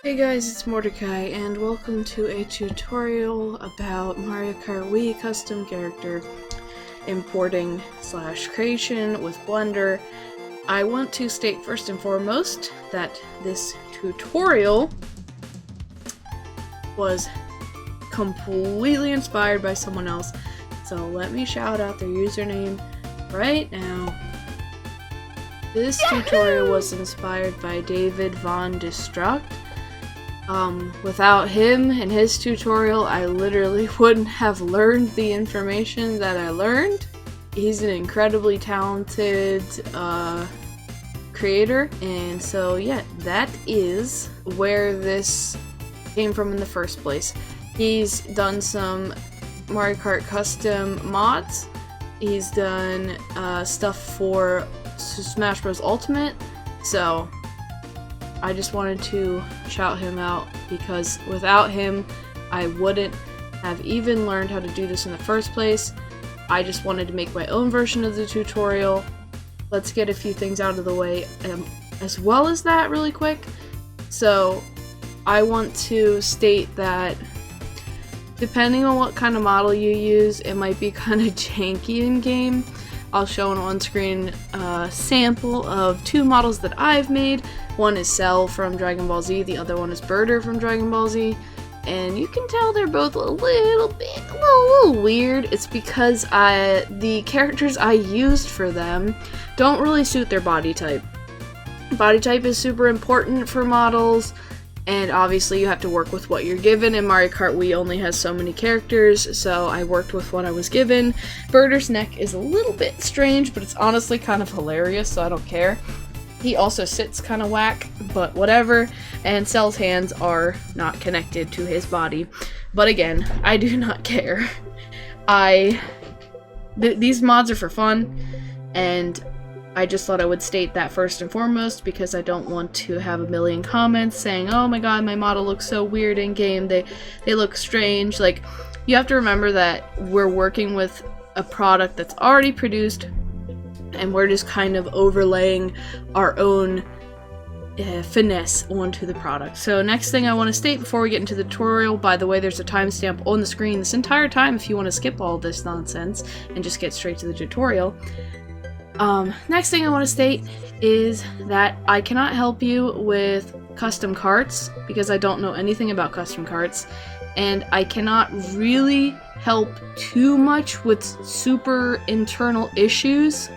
Hey guys, it's Mordecai, and welcome to a tutorial about Mario Kart Wii custom character importing / creation with Blender. I want to state first and foremost that this tutorial was completely inspired by someone else, so let me shout out their username right now. This tutorial was inspired by David Von Destruct. Without him and his tutorial, I literally wouldn't have learned the information that I learned. He's an incredibly talented creator, and so yeah, that is where this came from in the first place. He's done some Mario Kart custom mods. He's done stuff for Smash Bros. Ultimate, so I just wanted to shout him out because without him, I wouldn't have even learned how to do this in the first place. I just wanted to make my own version of the tutorial. Let's get a few things out of the way as well as that really quick. So I want to state that depending on what kind of model you use, it might be kind of janky in game. I'll show an on-screen sample of two models that I've made. One is Cell from Dragon Ball Z, the other one is Birder from Dragon Ball Z. And you can tell they're both a little weird. It's because the characters I used for them don't really suit their body type. Body type is super important for models, and obviously you have to work with what you're given, and Mario Kart Wii only has so many characters, so I worked with what I was given. Birder's neck is a little bit strange, but it's honestly kind of hilarious, so I don't care. He also sits kind of whack, but whatever, and Cell's hands are not connected to his body. But again, I do not care. These mods are for fun, and I just thought I would state that first and foremost because I don't want to have a million comments saying, oh my god, my model looks so weird in game, they look strange. Like, you have to remember that we're working with a product that's already produced, and we're just kind of overlaying our own finesse onto the product. So next thing I want to state before we get into the tutorial, by the way, there's a timestamp on the screen this entire time if you want to skip all this nonsense and just get straight to the tutorial. Next thing I want to state is that I cannot help you with custom karts because I don't know anything about custom karts, and I cannot really help too much with super internal issues.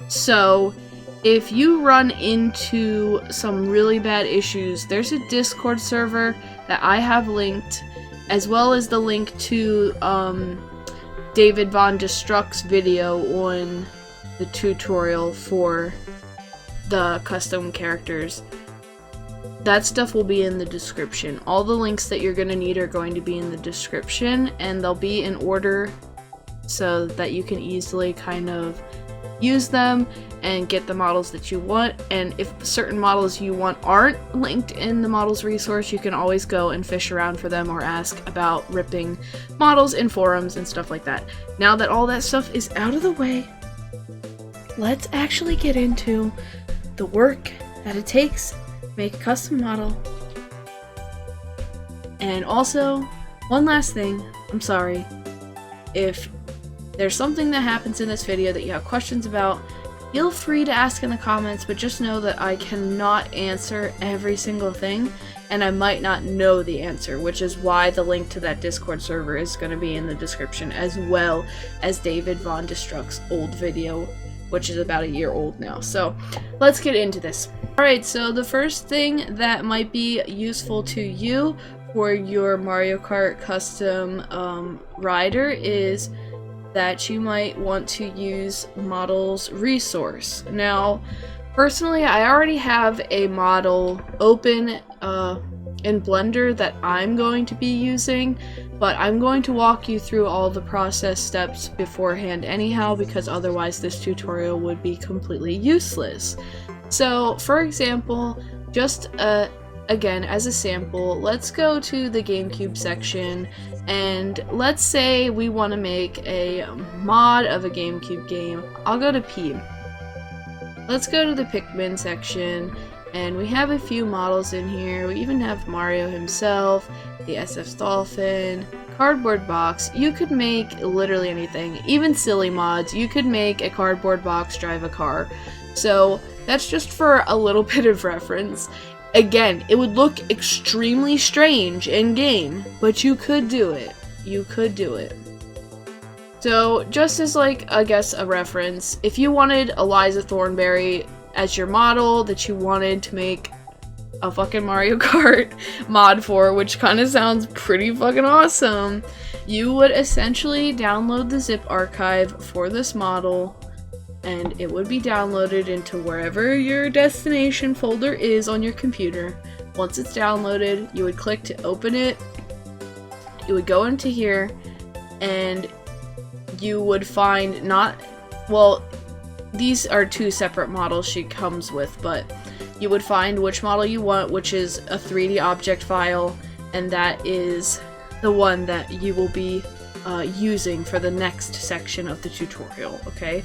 So if you run into some really bad issues, there's a Discord server that I have linked, as well as the link to David Von Destruct's video on the tutorial for the custom characters. That stuff will be in the description. All the links that you're going to need are going to be in the description, and they'll be in order so that you can easily kind of use them and get the models that you want. And if certain models you want aren't linked in the models resource, you can always go and fish around for them or ask about ripping models in forums and stuff like that. Now that all that stuff is out of the way, let's actually get into the work that it takes to make a custom model. And also, one last thing, I'm sorry, if there's something that happens in this video that you have questions about, feel free to ask in the comments, but just know that I cannot answer every single thing, and I might not know the answer, which is why the link to that Discord server is going to be in the description, as well as David Von Destruct's old video, which is about a year old now. So let's get into this. Alright, so the first thing that might be useful to you for your Mario Kart custom rider is that you might want to use models resource. Now, personally, I already have a model open in Blender that I'm going to be using, but I'm going to walk you through all the process steps beforehand anyhow, because otherwise this tutorial would be completely useless. So, for example, just again, as a sample, let's go to the GameCube section, and let's say we want to make a mod of a GameCube game. I'll go to P. Let's go to the Pikmin section, And we have a few models in here. We even have Mario himself, the SF Dolphin, cardboard box. You could make literally anything, even silly mods. You could make a cardboard box drive a car. So that's just for a little bit of reference. Again, it would look extremely strange in game, but you could do it. You could do it. So just as like, I guess, a reference, if you wanted Eliza Thornberry as your model that you wanted to make a fucking Mario Kart mod for, which kind of sounds pretty fucking awesome, you would essentially download the zip archive for this model, and it would be downloaded into wherever your destination folder is on your computer. Once it's downloaded, you would click to open it, you would go into here, and you would find these are two separate models she comes with, but you would find which model you want, which is a 3D object file, and that is the one that you will be using for the next section of the tutorial, okay?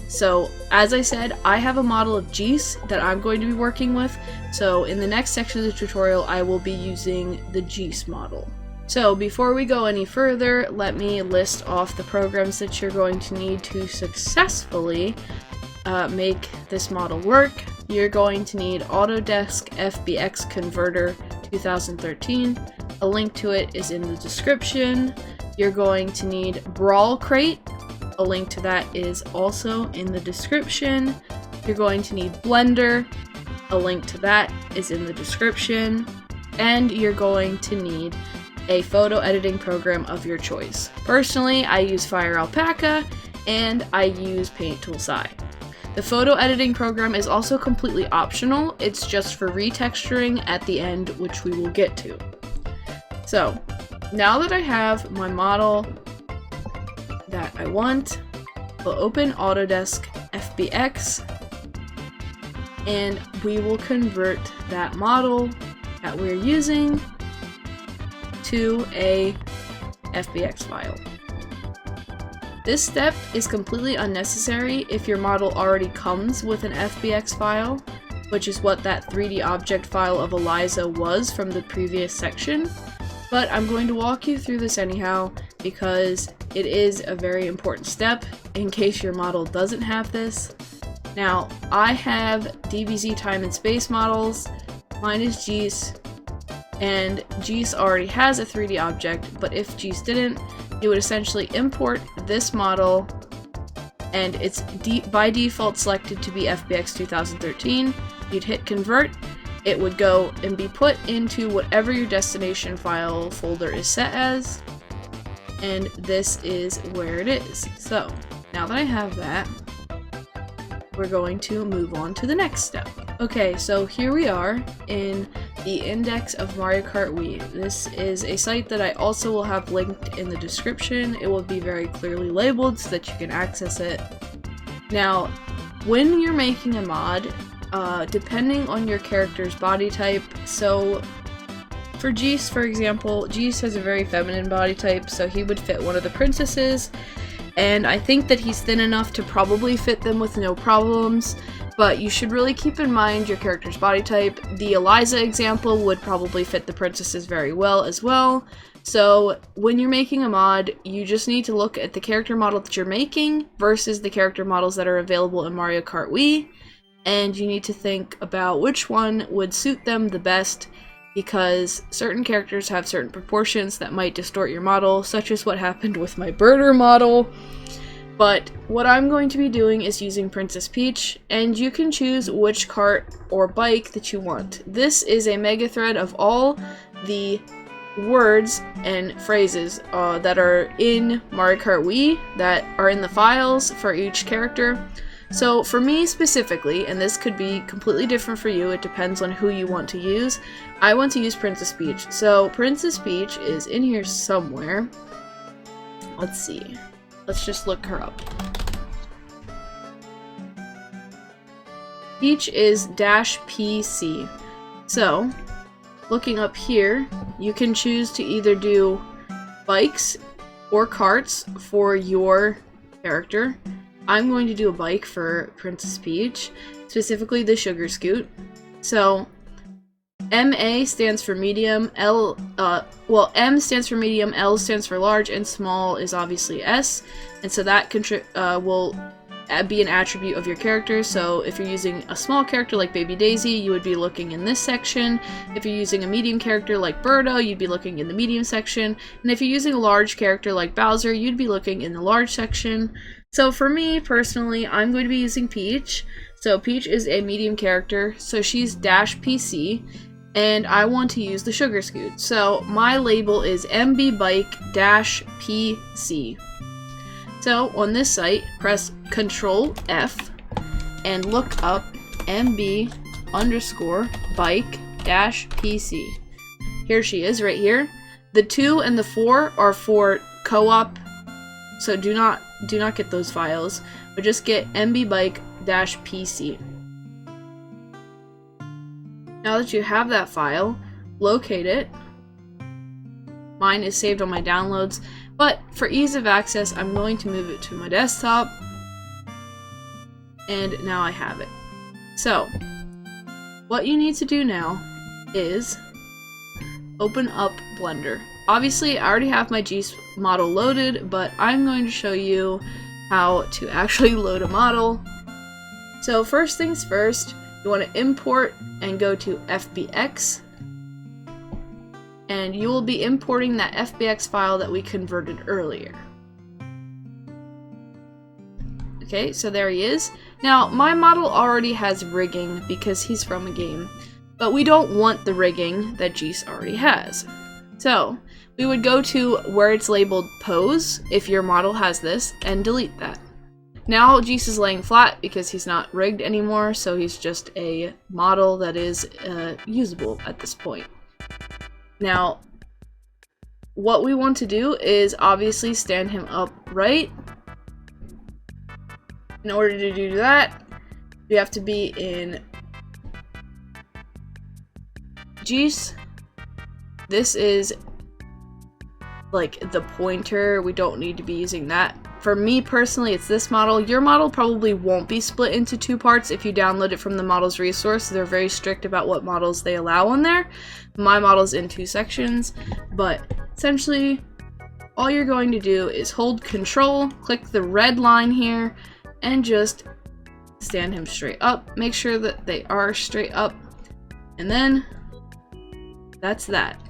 So, as I said, I have a model of Geese that I'm going to be working with, so in the next section of the tutorial, I will be using the Geese model. So, before we go any further, let me list off the programs that you're going to need to successfully make this model work. You're going to need Autodesk FBX Converter 2013. A link to it is in the description. You're going to need Brawl Crate. A link to that is also in the description. You're going to need Blender. A link to that is in the description. And you're going to need a photo editing program of your choice. Personally, I use Fire Alpaca and I use Paint Tool Sai. The photo editing program is also completely optional. It's just for retexturing at the end, which we will get to. So, now that I have my model that I want, we'll open Autodesk FBX and we will convert that model that we're using to a FBX file. This step is completely unnecessary if your model already comes with an FBX file, which is what that 3D object file of Eliza was from the previous section, but I'm going to walk you through this anyhow because it is a very important step in case your model doesn't have this. Now, I have DBZ Time and Space models, mine is Geese, and Geese already has a 3D object, but if Geese didn't, you would essentially import this model, and it's by default selected to be FBX 2013. You'd hit convert, it would go and be put into whatever your destination file folder is set as, and this is where it is. So, now that I have that, we're going to move on to the next step. Okay, so here we are in the index of Mario Kart Wii. This is a site that I also will have linked in the description. It will be very clearly labeled so that you can access it. Now, when you're making a mod, depending on your character's body type, so for Geese, for example, Geese has a very feminine body type, so he would fit one of the princesses, and I think that he's thin enough to probably fit them with no problems. But you should really keep in mind your character's body type. The Eliza example would probably fit the princesses very well as well. So when you're making a mod, you just need to look at the character model that you're making versus the character models that are available in Mario Kart Wii. And you need to think about which one would suit them the best, because certain characters have certain proportions that might distort your model, such as what happened with my birder model. But what I'm going to be doing is using Princess Peach, and you can choose which cart or bike that you want. This is a mega thread of all the words and phrases that are in Mario Kart Wii that are in the files for each character. So for me specifically, and this could be completely different for you, it depends on who you want to use, I want to use Princess Peach. So Princess Peach is in here somewhere. Let's see. Let's just look her up. Peach is -PC. So, looking up here, you can choose to either do bikes or carts for your character. I'm going to do a bike for Princess Peach, specifically the Sugar Scoot. So MA stands for medium, M stands for medium, L stands for large, and small is obviously S, and so that will be an attribute of your character. So if you're using a small character like Baby Daisy, you would be looking in this section. If you're using a medium character like Birdo, you'd be looking in the medium section, and if you're using a large character like Bowser, you'd be looking in the large section. So for me, personally, I'm going to be using Peach. So Peach is a medium character, so she's -PC, and I want to use the Sugar Scoot. So my label is MB-Bike-PC. So on this site, press Control F and look up MB_Bike-PC. Here she is right here. The 2 and the 4 are for co-op, so do not get those files, but just get MB-Bike-PC. Now that you have that file, locate it. Mine is saved on my downloads, but for ease of access, I'm going to move it to my desktop, and now I have it. So, what you need to do now is open up Blender. Obviously, I already have my Geese model loaded, but I'm going to show you how to actually load a model. So first things first, you want to import and go to FBX, and you will be importing that FBX file that we converted earlier. Okay, so there he is. Now, my model already has rigging because he's from a game, but we don't want the rigging that Geese already has. So, we would go to where it's labeled pose, if your model has this, and delete that. Now Geese is laying flat because he's not rigged anymore, so he's just a model that is usable at this point. Now, what we want to do is obviously stand him upright. In order to do that, we have to be in Geese. This is like the pointer. We don't need to be using that. For me personally, it's this model. Your model probably won't be split into 2 parts if you download it from the models resource. They're very strict about what models they allow on there. My model's in 2 sections, but essentially all you're going to do is hold Control, click the red line here, and just stand him straight up. Make sure that they are straight up, and then that's that.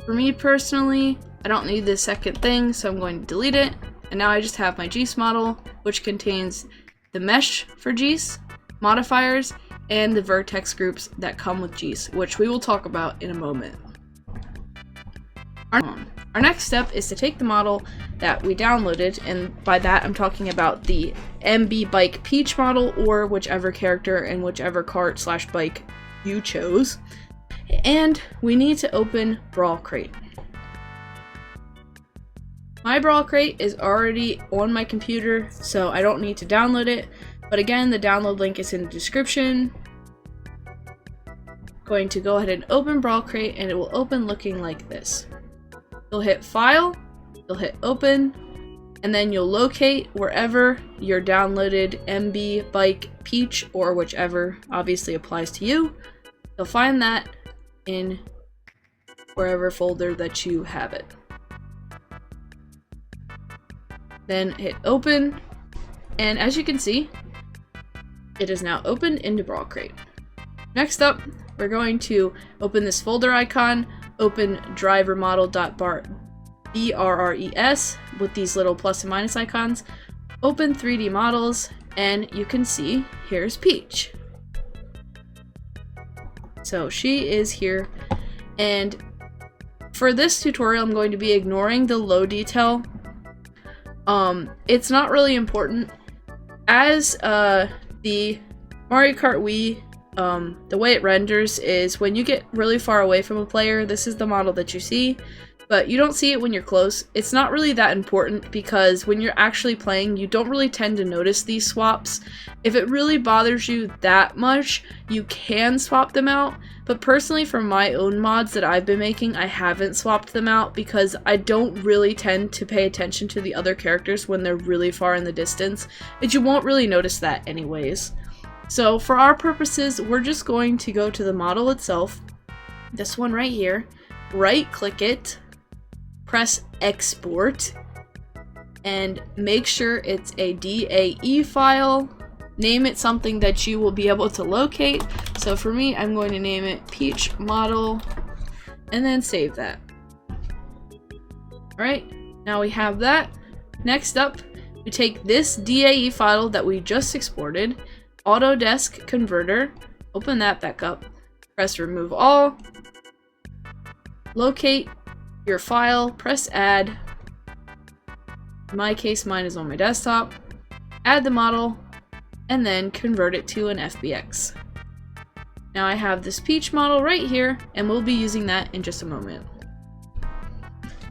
For me personally, I don't need this second thing, so I'm going to delete it. And now I just have my Geese model, which contains the mesh for Geese, modifiers, and the vertex groups that come with Geese, which we will talk about in a moment. Our next step is to take the model that we downloaded, and by that I'm talking about the MB Bike Peach model, or whichever character and whichever KART/bike you chose. And we need to open Brawl Crate. My Brawl Crate is already on my computer, so I don't need to download it. But again, the download link is in the description. Going to go ahead and open Brawl Crate, and it will open looking like this. You'll hit File, you'll hit Open, and then you'll locate wherever your downloaded MB Bike Peach, or whichever obviously applies to you. You'll find that in wherever folder that you have it. Then hit Open, and as you can see, it is now opened into Brawl Crate. Next up, we're going to open this folder icon, open drivermodel.brres with these little plus and minus icons, open 3D models, and you can see here's Peach. So she is here, and for this tutorial I'm going to be ignoring the low detail. It's not really important. As the Mario Kart Wii, the way it renders is when you get really far away from a player, this is the model that you see, but you don't see it when you're close. It's not really that important because when you're actually playing, you don't really tend to notice these swaps. If it really bothers you that much, you can swap them out, but personally for my own mods that I've been making, I haven't swapped them out because I don't really tend to pay attention to the other characters when they're really far in the distance, but you won't really notice that anyways. So for our purposes, we're just going to go to the model itself, this one right here, right click it, press export, and make sure it's a DAE file. Name it something that you will be able to locate. So for me, I'm going to name it Peach Model, and then save that. Alright, now we have that. Next up, we take this DAE file that we just exported, Autodesk Converter, open that back up, press remove all, locate your file, press add. In my case, mine is on my desktop. Add the model, and then convert it to an FBX. Now I have this Peach model right here, and we'll be using that in just a moment.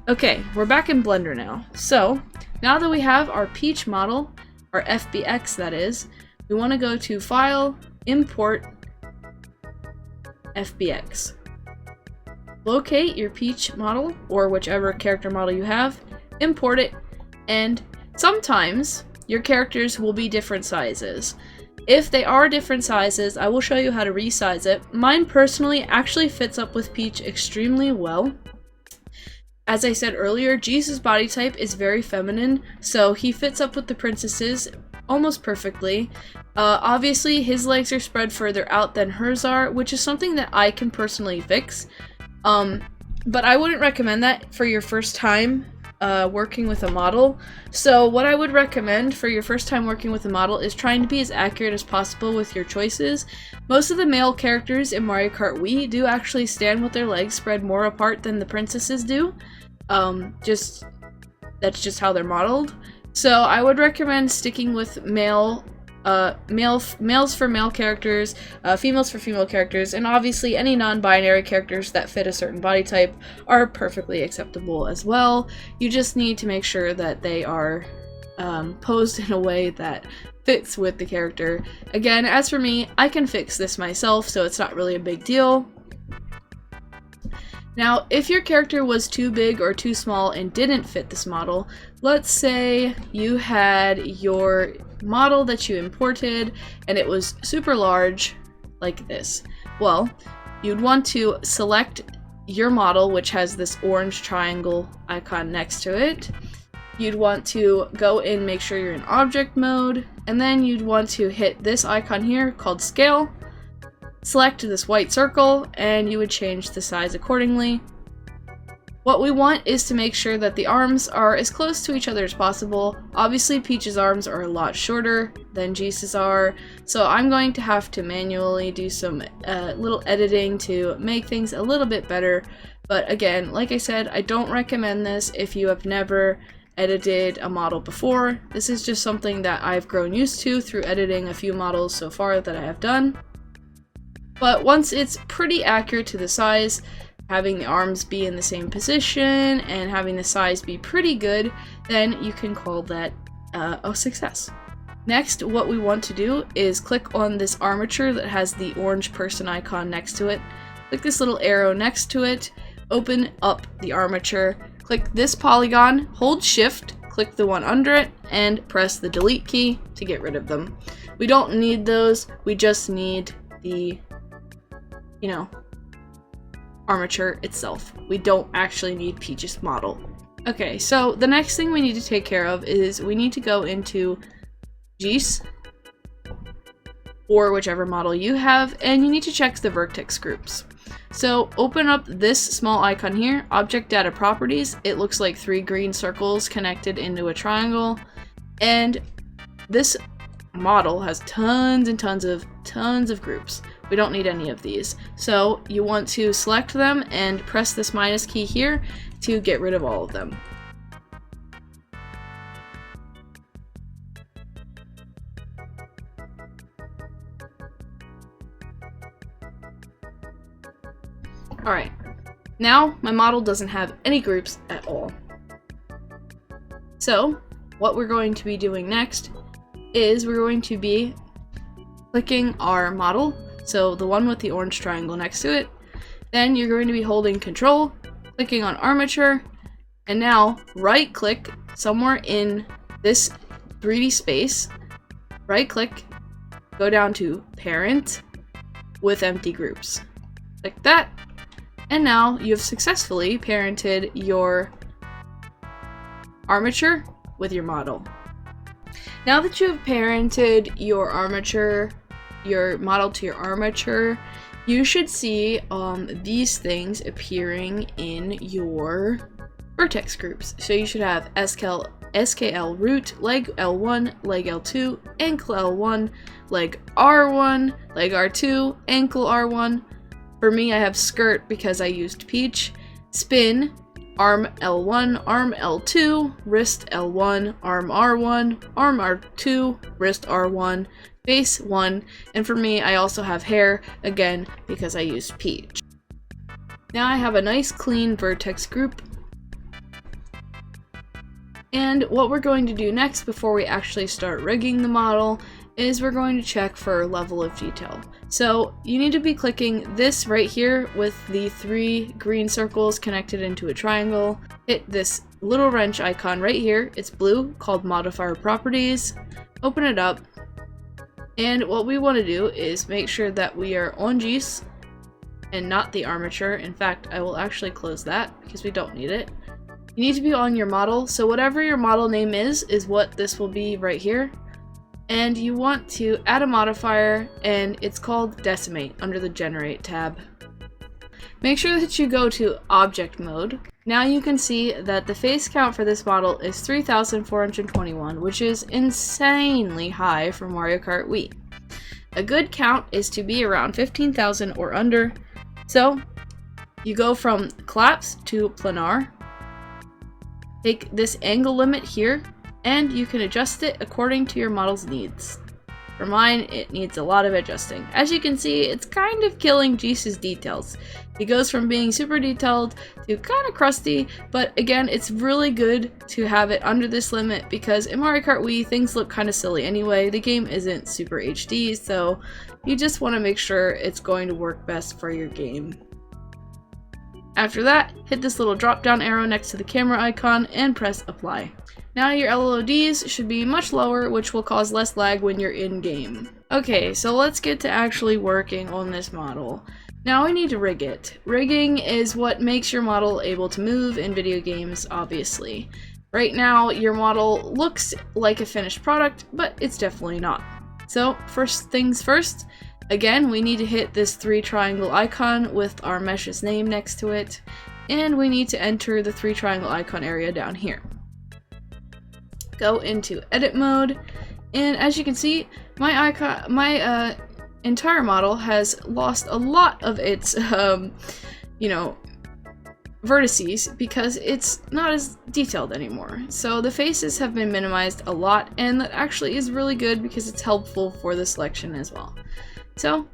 Okay, we're back in Blender now. So, now that we have our Peach model, our FBX that is, we want to go to File, Import, FBX. Locate your Peach model, or whichever character model you have, import it, and sometimes your characters will be different sizes. If they are different sizes, I will show you how to resize it. Mine personally actually fits up with Peach extremely well. As I said earlier, Jesus' body type is very feminine, so he fits up with the princesses almost perfectly. Obviously, his legs are spread further out than hers are, which is something that I can personally fix. But I wouldn't recommend that for your first time working with a model. So what I would recommend for your first time working with a model is trying to be as accurate as possible with your choices. Most of the male characters in Mario Kart Wii do actually stand with their legs spread more apart than the princesses do. That's just how they're modeled. So I would recommend sticking with males for male characters, females for female characters, and obviously any non-binary characters that fit a certain body type are perfectly acceptable as well. You just need to make sure that they are posed in a way that fits with the character. Again, as for me, I can fix this myself, so it's not really a big deal. Now, if your character was too big or too small and didn't fit this model, let's say you had your model that you imported and it was super large, like this. Well, you'd want to select your model, which has this orange triangle icon next to it. You'd want to go in, make sure you're in object mode, and then you'd want to hit this icon here called scale. Select this white circle, and you would change the size accordingly. What we want is to make sure that the arms are as close to each other as possible. Obviously, Peach's arms are a lot shorter than Jesus' are, so I'm going to have to manually do some little editing to make things a little bit better. But again, like I said, I don't recommend this if you have never edited a model before. This is just something that I've grown used to through editing a few models so far that I have done. But once it's pretty accurate to the size, having the arms be in the same position and having the size be pretty good, then you can call that a success. Next, what we want to do is click on this armature that has the orange person icon next to it. Click this little arrow next to it, open up the armature, click this polygon, hold shift, click the one under it, and press the delete key to get rid of them. We don't need those, we just need the armature itself. We don't actually need Peach's model. Okay, so the next thing we need to take care of is we need to go into GIS, or whichever model you have, and you need to check the vertex groups. So open up this small icon here, Object Data Properties. It looks like 3 green circles connected into a triangle, and this model has tons and tons of groups. We don't need any of these. So you want to select them and press this minus key here to get rid of all of them. Alright, now my model doesn't have any groups at all. So what we're going to be doing next is we're going to be clicking our model, so the one with the orange triangle next to it. Then you're going to be holding Control, clicking on Armature, and now right click somewhere in this 3D space, right click, go down to Parent with empty groups. Like that. And now you've successfully parented your armature with your model. Now that you've parented your armature, your model to your armature, you should see these things appearing in your vertex groups. So you should have SKL root, leg L1, leg L2, ankle L1, leg R1, leg R2, ankle R1. For me, I have skirt because I used peach. Spin, arm L1, arm L2, wrist L1, arm R1, arm R2, wrist R1, face 1, and for me, I also have hair, again, because I used peach. Now I have a nice clean vertex group. And what we're going to do next before we actually start rigging the model is we're going to check for level of detail. So you need to be clicking this right here with the 3 green circles connected into a triangle. Hit this little wrench icon right here. It's blue, called Modifier Properties. Open it up. And what we want to do is make sure that we are on GIS and not the armature. In fact, I will actually close that because we don't need it. You need to be on your model. So whatever your model name is what this will be right here. And you want to add a modifier, and it's called Decimate under the Generate tab. Make sure that you go to Object Mode. Now you can see that the face count for this model is 3,421, which is insanely high for Mario Kart Wii. A good count is to be around 15,000 or under. So you go from collapse to planar. Take this angle limit here, and you can adjust it according to your model's needs. For mine, it needs a lot of adjusting. As you can see, it's kind of killing GIS's details. It goes from being super detailed to kind of crusty, but again, it's really good to have it under this limit because in Mario Kart Wii, things look kind of silly anyway. The game isn't super HD, so you just want to make sure it's going to work best for your game. After that, hit this little drop down arrow next to the camera icon and press apply. Now your LODs should be much lower, which will cause less lag when you're in game. Okay, so let's get to actually working on this model. Now we need to rig it. Rigging is what makes your model able to move in video games, obviously. Right now, your model looks like a finished product, but it's definitely not. So first things first, again, we need to hit this 3 triangle icon with our mesh's name next to it, and we need to enter the 3 triangle icon area down here. Go into edit mode, and as you can see, my entire model has lost a lot of its, vertices because it's not as detailed anymore. So the faces have been minimized a lot, and that actually is really good because it's helpful for the selection as well. So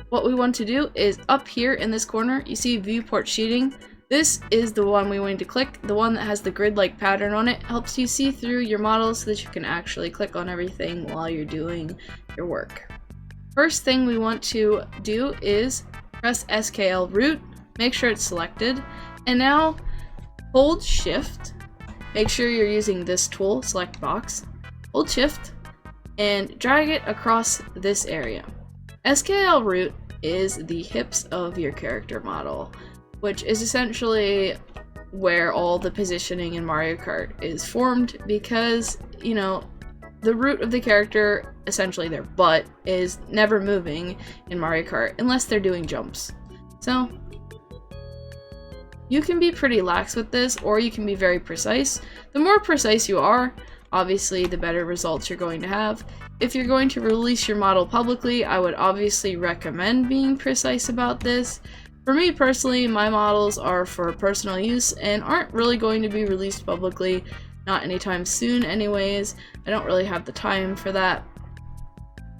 what we want to do is up here in this corner, you see viewport sheeting. This is the one we want to click. The one that has the grid-like pattern on it helps you see through your model so that you can actually click on everything while you're doing your work. First thing we want to do is press SKL root, make sure it's selected, and now hold shift, make sure you're using this tool, select box, hold shift, and drag it across this area. SKL root is the hips of your character model, which is essentially where all the positioning in Mario Kart is formed because, the root of the character, essentially their butt, is never moving in Mario Kart unless they're doing jumps. So you can be pretty lax with this, or you can be very precise. The more precise you are, obviously the better results you're going to have. If you're going to release your model publicly, I would obviously recommend being precise about this. For me personally, my models are for personal use and aren't really going to be released publicly, not anytime soon anyways. I don't really have the time for that.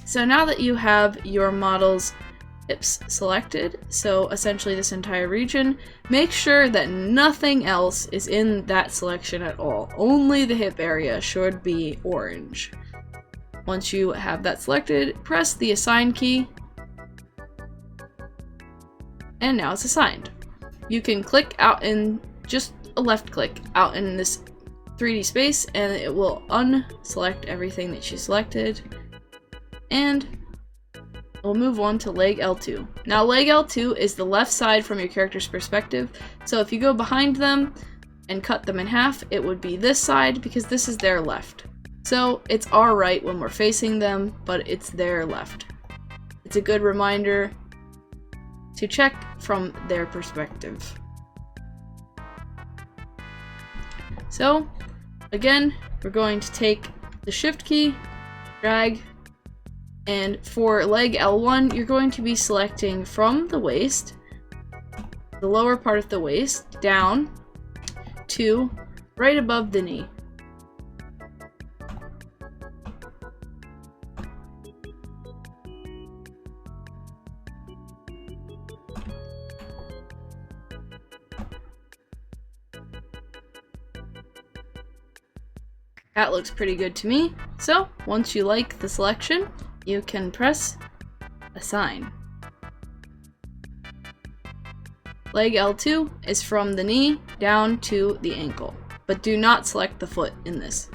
So now that you have your model's hips selected, so essentially this entire region, make sure that nothing else is in that selection at all. Only the hip area should be orange. Once you have that selected, press the assign key, and now it's assigned. You can click out in just a left click out in this 3D space and it will unselect everything that you selected. and we'll move on to leg L2. Now leg L2 is the left side from your character's perspective, so if you go behind them and cut them in half, it would be this side because this is their left. So it's our right when we're facing them, but it's their left. It's a good reminder to check from their perspective. So again, we're going to take the shift key, drag, and for leg L1, you're going to be selecting from the waist, the lower part of the waist, down to right above the knee. That looks pretty good to me. So once you like the selection, you can press assign. Leg L2 is from the knee down to the ankle, but do not select the foot in this.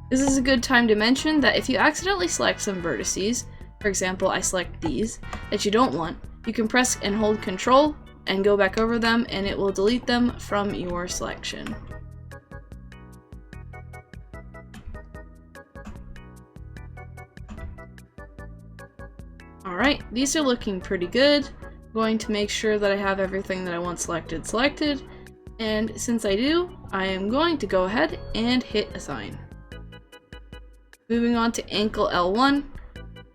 This is a good time to mention that if you accidentally select some vertices, for example, I select these, that you don't want, you can press and hold Control and go back over them and it will delete them from your selection. Alright, these are looking pretty good. I'm going to make sure that I have everything that I want selected, and since I do, I am going to go ahead and hit assign. Moving on to ankle L1,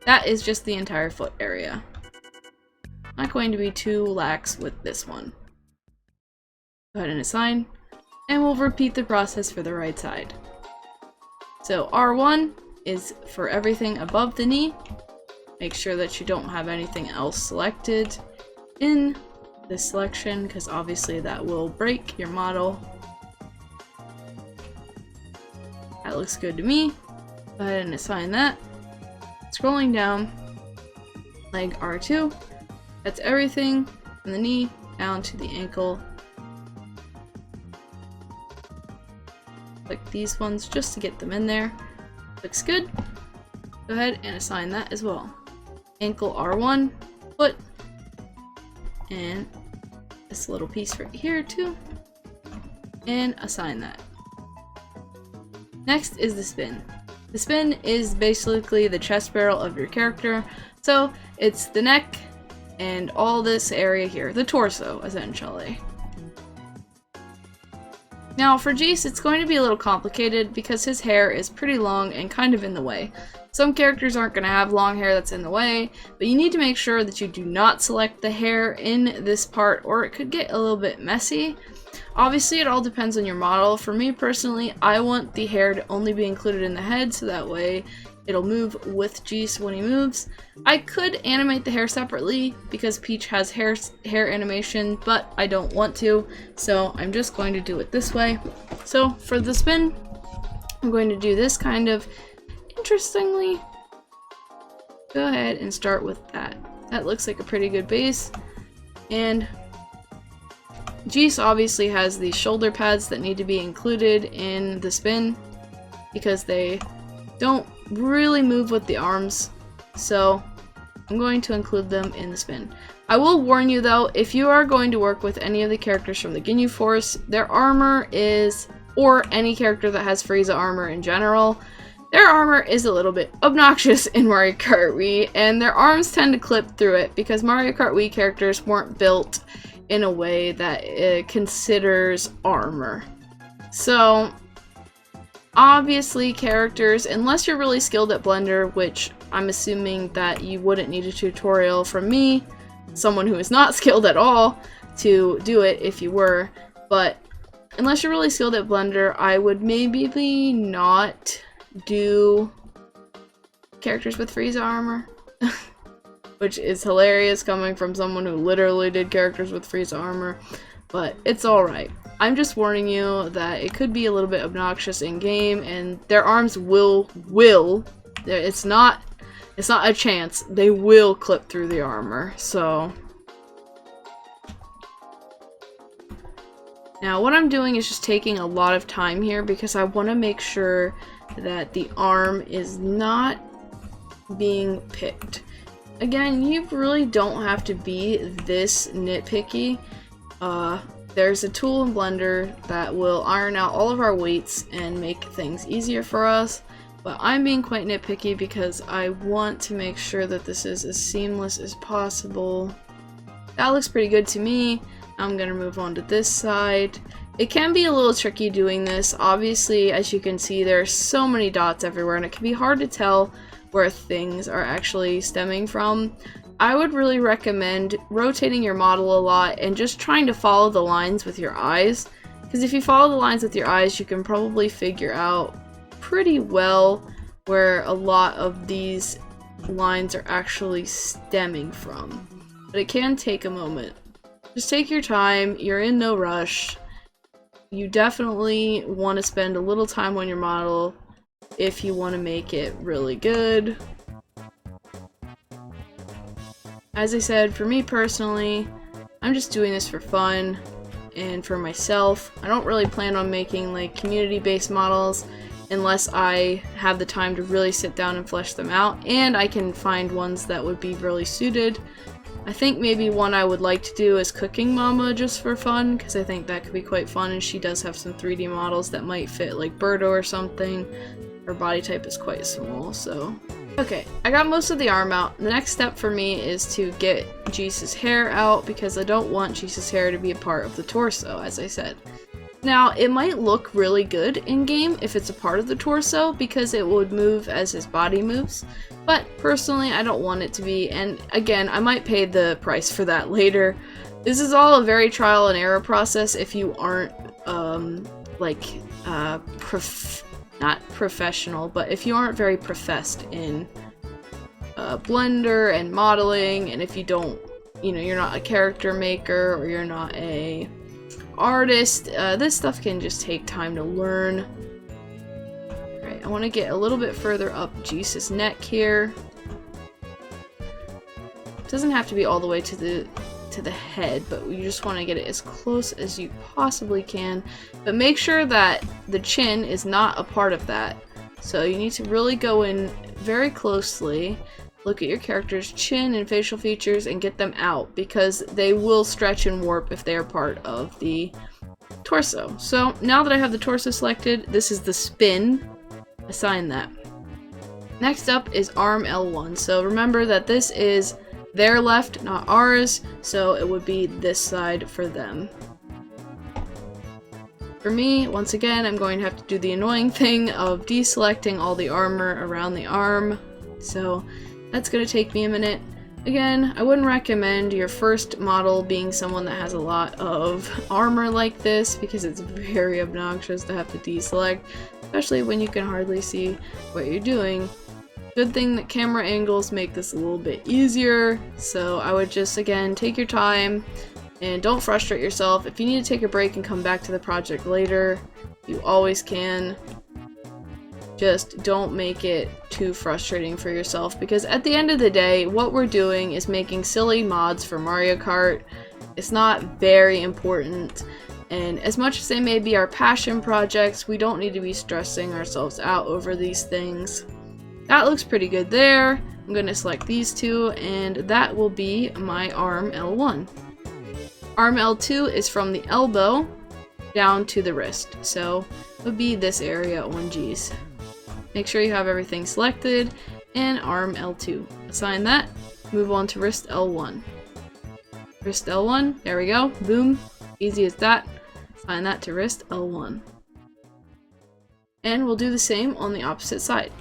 that is just the entire foot area. Not going to be too lax with this one. Go ahead and assign, and we'll repeat the process for the right side. So R1 is for everything above the knee. Make sure that you don't have anything else selected in this selection, because obviously that will break your model. That looks good to me. Go ahead and assign that. Scrolling down, leg R2, that's everything from the knee down to the ankle. Click these ones just to get them in there. Looks good. Go ahead and assign that as well. Ankle R1, foot, and this little piece right here too, and assign that. Next is the spin. The spin is basically the chest barrel of your character, so it's the neck and all this area here, the torso essentially. Now for Jace, it's going to be a little complicated because his hair is pretty long and kind of in the way. Some characters aren't going to have long hair that's in the way, but you need to make sure that you do not select the hair in this part or it could get a little bit messy. Obviously, it all depends on your model. For me personally, I want the hair to only be included in the head so that way it'll move with Jace when he moves. I could animate the hair separately because Peach has hair animation, but I don't want to, so I'm just going to do it this way. So for the spin, I'm going to do this kind of interestingly. Go ahead and start with that. That looks like a pretty good base. And Jace obviously has these shoulder pads that need to be included in the spin because they don't really move with the arms, so I'm going to include them in the spin. I will warn you though, if you are going to work with any of the characters from the Ginyu Force, their armor is, or any character that has Frieza armor in general, their armor is a little bit obnoxious in Mario Kart Wii, and their arms tend to clip through it because Mario Kart Wii characters weren't built in a way that it considers armor. So obviously characters, unless you're really skilled at Blender, which I'm assuming that you wouldn't need a tutorial from me, someone who is not skilled at all, to do it if you were, but unless you're really skilled at Blender, I would maybe not do characters with Frieza armor. Which is hilarious coming from someone who literally did characters with Frieza armor, but it's alright. I'm just warning you that it could be a little bit obnoxious in game, and their arms will, it's not a chance, they will clip through the armor, so. Now what I'm doing is just taking a lot of time here because I want to make sure that the arm is not being picked. Again, you really don't have to be this nitpicky. There's a tool in Blender that will iron out all of our weights and make things easier for us, but I'm being quite nitpicky because I want to make sure that this is as seamless as possible. That looks pretty good to me. I'm gonna move on to this side. It can be a little tricky doing this. Obviously, as you can see, there are so many dots everywhere and it can be hard to tell where things are actually stemming from. I would really recommend rotating your model a lot and just trying to follow the lines with your eyes, because if you follow the lines with your eyes, you can probably figure out pretty well where a lot of these lines are actually stemming from. But it can take a moment. Just take your time, you're in no rush. You definitely want to spend a little time on your model if you want to make it really good. As I said, for me personally, I'm just doing this for fun and for myself. I don't really plan on making like community-based models unless I have the time to really sit down and flesh them out, and I can find ones that would be really suited. I think maybe one I would like to do is Cooking Mama just for fun, because I think that could be quite fun, and she does have some 3D models that might fit like Birdo or something. Her body type is quite small, so... Okay, I got most of the arm out. The next step for me is to get Jesus' hair out, because I don't want Jesus' hair to be a part of the torso, as I said. Now, it might look really good in-game if it's a part of the torso, because it would move as his body moves, but personally I don't want it to be, and again, I might pay the price for that later. This is all a very trial and error process if you aren't, not professional, but if you aren't very professed in Blender and modeling, and if you don't, you're not a character maker or you're not a artist, this stuff can just take time to learn. Alright, I want to get a little bit further up Jesus' neck here. It doesn't have to be all the way to the head, but you just want to get it as close as you possibly can. But make sure that the chin is not a part of that. So you need to really go in very closely, look at your character's chin and facial features, and get them out, because they will stretch and warp if they are part of the torso. So now that I have the torso selected, this is the spin. Assign that. Next up is arm L1. So remember that this is their left, not ours, so it would be this side for them. For me, once again, I'm going to have to do the annoying thing of deselecting all the armor around the arm, so that's going to take me a minute. Again, I wouldn't recommend your first model being someone that has a lot of armor like this, because it's very obnoxious to have to deselect, especially when you can hardly see what you're doing. Good thing that camera angles make this a little bit easier, so I would just, again, take your time and don't frustrate yourself. If you need to take a break and come back to the project later, you always can. Just don't make it too frustrating for yourself, because at the end of the day, what we're doing is making silly mods for Mario Kart. It's not very important, and as much as they may be our passion projects, we don't need to be stressing ourselves out over these things. That looks pretty good there. I'm going to select these two, and that will be my arm L1. Arm L2 is from the elbow down to the wrist, so it would be this area on G's. Make sure you have everything selected, and arm L2. Assign that, move on to wrist L1. Wrist L1, there we go, boom, easy as that. Assign that to wrist L1. And we'll do the same on the opposite side.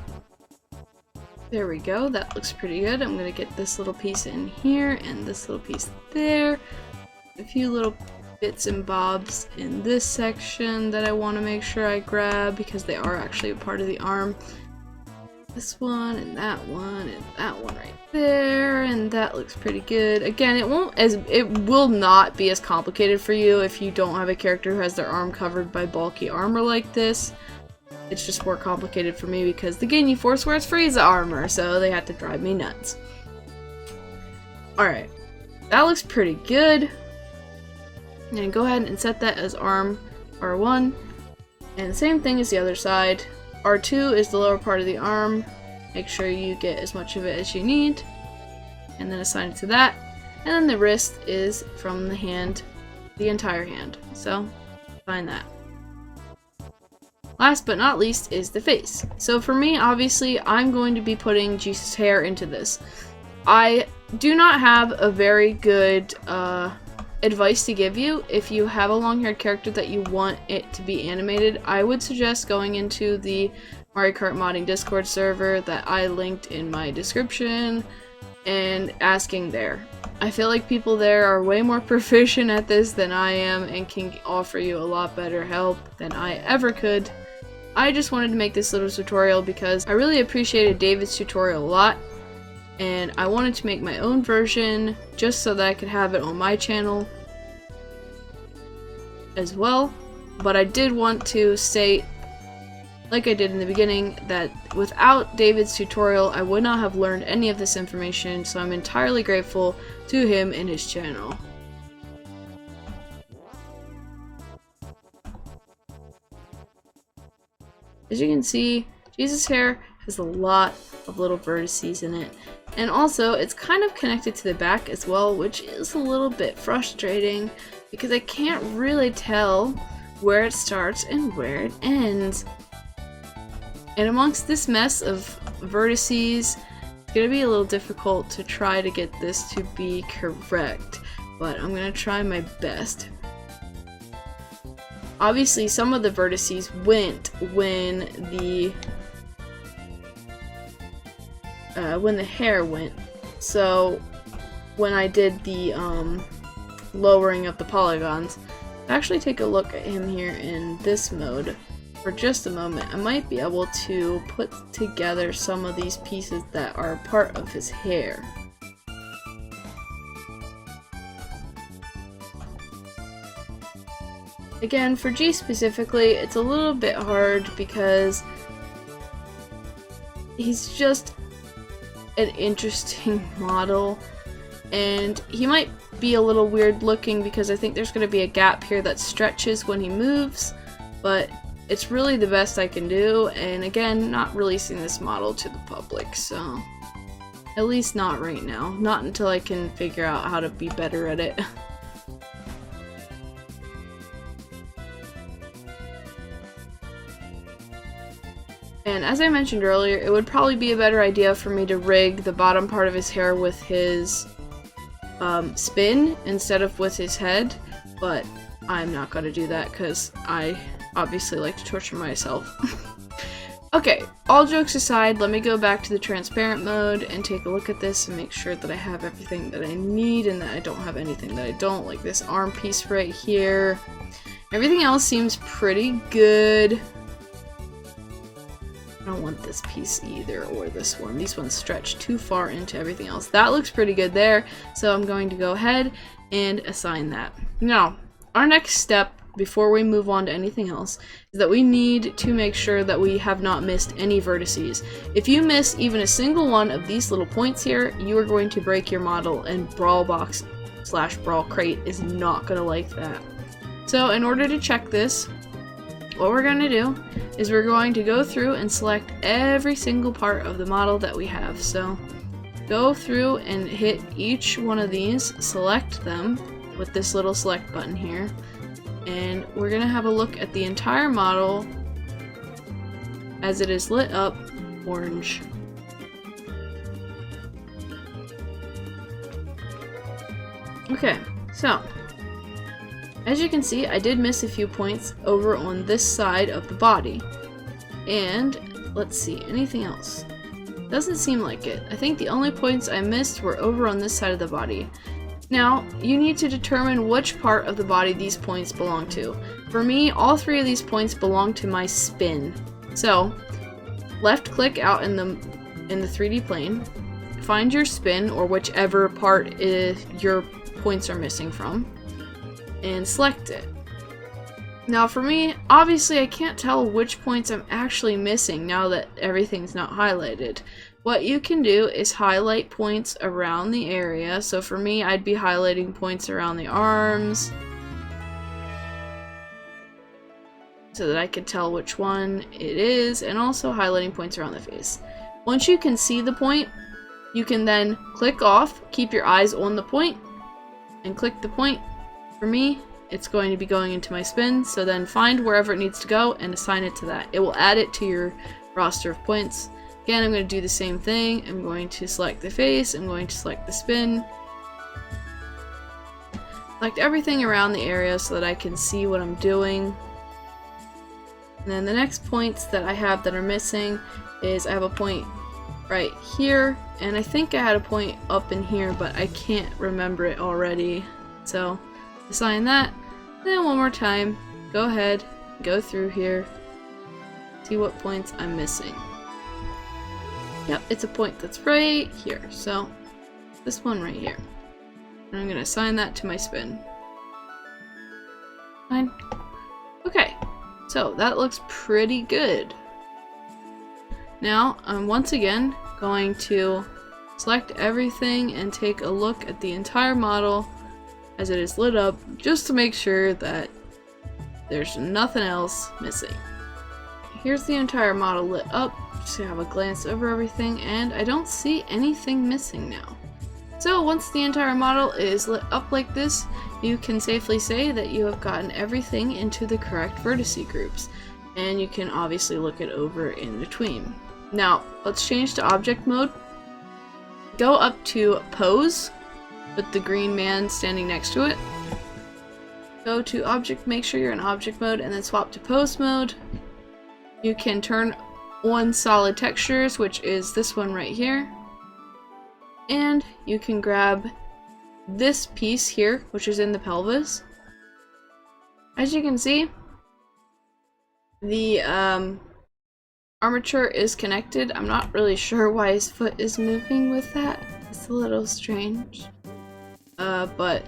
There we go, that looks pretty good. I'm gonna get this little piece in here and this little piece there. A few little bits and bobs in this section that I want to make sure I grab, because they are actually a part of the arm. This one and that one right there, and that looks pretty good. Again, it will not be as complicated for you if you don't have a character who has their arm covered by bulky armor like this. It's just more complicated for me because the Ginyu Force wears Frieza armor, so they have to drive me nuts. Alright, that looks pretty good. I'm gonna go ahead and set that as arm R1, and the same thing as the other side. R2 is the lower part of the arm, Make sure you get as much of it as you need, and then assign it to that. And then the wrist is from the hand, the entire hand. So find that. Last but not least is the face. So for me, obviously, I'm going to be putting Jesus' hair into this. I do not have a very good advice to give you. If you have a long-haired character that you want it to be animated, I would suggest going into the Mario Kart modding Discord server that I linked in my description and asking there. I feel like people there are way more proficient at this than I am and can offer you a lot better help than I ever could. I just wanted to make this little tutorial because I really appreciated David's tutorial a lot, and I wanted to make my own version just so that I could have it on my channel as well. But I did want to say, like I did in the beginning, that without David's tutorial I would not have learned any of this information, so I'm entirely grateful to him and his channel. As you can see, Jesus' hair has a lot of little vertices in it. And also, it's kind of connected to the back as well, which is a little bit frustrating because I can't really tell where it starts and where it ends. And amongst this mess of vertices, it's going to be a little difficult to try to get this to be correct, but I'm going to try my best. Obviously, some of the vertices went when the hair went. So when I did the lowering of the polygons, actually take a look at him here in this mode for just a moment. I might be able to put together some of these pieces that are part of his hair. Again, for G specifically, it's a little bit hard because he's just an interesting model, and he might be a little weird looking because I think there's going to be a gap here that stretches when he moves, but it's really the best I can do, and again, not releasing this model to the public, so at least not right now. Not until I can figure out how to be better at it. And as I mentioned earlier, it would probably be a better idea for me to rig the bottom part of his hair with his spin instead of with his head, but I'm not going to do that because I obviously like to torture myself. Okay, all jokes aside, let me go back to the transparent mode and take a look at this and make sure that I have everything that I need and that I don't have anything that I don't, like this arm piece right here. Everything else seems pretty good. I don't want this piece either, or this one. These ones stretch too far into everything else. That looks pretty good there, so I'm going to go ahead and assign that. Now, our next step, before we move on to anything else, is that we need to make sure that we have not missed any vertices. If you miss even a single one of these little points here, you are going to break your model, and Brawlbox/Brawl Crate is not going to like that. So in order to check this, what we're going to do is we're going to go through and select every single part of the model that we have. So go through and hit each one of these, select them with this little select button here, and we're going to have a look at the entire model as it is lit up orange. Okay, so as you can see, I did miss a few points over on this side of the body. And let's see, anything else? Doesn't seem like it. I think the only points I missed were over on this side of the body. Now, you need to determine which part of the body these points belong to. For me, all three of these points belong to my spin. So, left click out in the 3D plane, find your spin, or whichever part your points are missing from, and select it. Now for me, obviously I can't tell which points I'm actually missing now that everything's not highlighted. What you can do is highlight points around the area. So for me, I'd be highlighting points around the arms so that I can tell which one it is, and also highlighting points around the face. Once you can see the point, you can then click off, keep your eyes on the point, and click the point. For me, it's going to be going into my spin, so then find wherever it needs to go and assign it to that. It will add it to your roster of points. Again, I'm going to do the same thing. I'm going to select the face, I'm going to select the spin, select everything around the area so that I can see what I'm doing. And then the next points that I have that are missing is I have a point right here, and I think I had a point up in here, but I can't remember it already. So assign that, then one more time, go ahead, go through here, see what points I'm missing. Yep, it's a point that's right here, so this one right here. And I'm gonna assign that to my spin. Fine. Okay, so that looks pretty good. Now, I'm once again going to select everything and take a look at the entire model as it is lit up, just to make sure that there's nothing else missing. Here's the entire model lit up, just to have a glance over everything, and I don't see anything missing now. So once the entire model is lit up like this, you can safely say that you have gotten everything into the correct vertice groups, and you can obviously look it over in between. Now, let's change to object mode. Go up to pose, with the green man standing next to it. Go to object, make sure you're in object mode, and then swap to pose mode. You can turn on solid textures, which is this one right here. And you can grab this piece here, which is in the pelvis. As you can see, the armature is connected. I'm not really sure why his foot is moving with that. It's a little strange. But